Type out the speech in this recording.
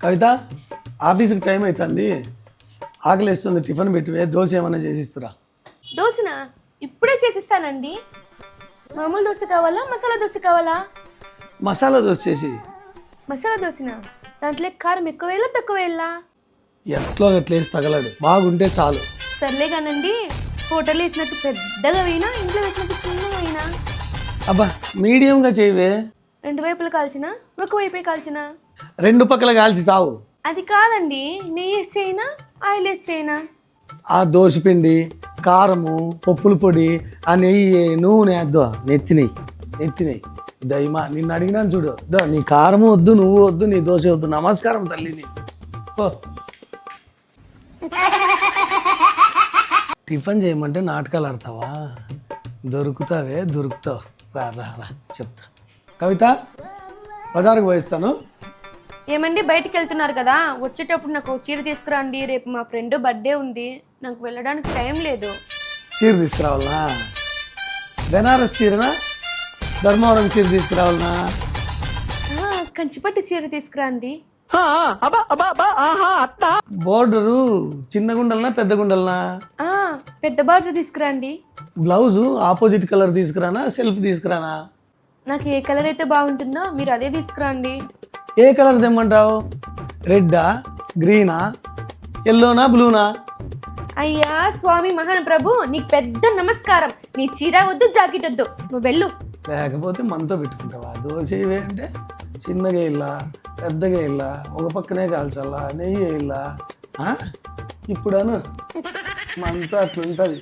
కవిత, ఆఫీస్కి టైం అవుతుంది, ఆకలిస్తుంది, టిఫిన్ పెట్టివే, దోశ ఏమైనా చేసిస్తురా. దోశనా? ఇప్పుడే చేసిస్తానండి. మామూలు దోశ కావాలా, మసాలా దోశ కావాలా? మసాలా దోశ చేసి. మసాలా దోశనా? దాంట్లో కారం ఎక్కువ వేయాలా తక్కువ వేయాలా? ఎట్లో అట్లా వేసి తగలడు, బాగుంటే చాలు. సర్లే కానండి, హోటల్ వేసినట్టు పెద్దగా వేయినా, ఇంట్లో వేసినట్టు చిన్నగా వేయినా? అబ్బా మీడియంగా చేయవే. రెండు వైపులు కాల్చినా, ఒక వైపే కాల్చినా? రెండు పక్కల కాల్చి చావు. అది కాదండి, నెయ్యి వేసి చేయనా, ఆయిల్ వేసి చేయనా? ఆ దోశ పిండి, కారము, పప్పుల పొడి, ఆ నెయ్యి, నూనె అద్దు, నెత్తి నెయ్యి దయమా నిన్ను అడిగినాను చూడు. దో నీ కారము వద్దు, నువ్వు వద్దు, నీ దోశ వద్దు. నమస్కారం తల్లిని. టిఫిన్ చేయమంటే నాటకాలు ఆడతావా? దొరుకుతావు. రా చెప్తా. కవిత, బజారుకు పోయిస్తాను. ఏమండి, బయటికి వెళ్తున్నారు కదా, వచ్చేటప్పుడు నాకు చీర తీసుకురండి. రేపు మా ఫ్రెండ్ బర్త్డే ఉంది, నాకు వెళ్ళడానికి టైం లేదు. చీర తీసుకురావాలనా? బెనారస్ చీరనా, ధర్మవరం చీర తీసుకురావాలనా? కంచిపట్టు చీర తీసుకురండి. బోర్డరు చిన్న గుండలనా పెద్ద గుండలనా? పెద్ద బార్డర్ తీసుకురండి. బ్లౌజు ఆపోజిట్ కలర్ తీసుకురానా, సెల్ఫ్ తీసుకురానా? నాకు ఏ కలర్ అయితే బాగుంటుందో మీరు అదే తీసుకురండి. ఏ కలర్ తెమ్మంటావు? రెడ్డా, గ్రీనా, ఎల్లోనా, బ్లూనా? అయ్యా స్వామి మహాప్రభు, నీకు పెద్ద నమస్కారం. నీ చీర వద్దు, జాకెట్ వద్దు, నువ్వు వెళ్ళు. లేకపోతే మనతో పెట్టుకుంటావా? దోశ ఇవే అంటే చిన్నగా ఇల్లా, పెద్దగా ఇల్లా, ఒక పక్కనే కాల్చాలా, నెయ్యి ఇల్లా. ఇప్పుడను మనతో అట్లుంటుంది.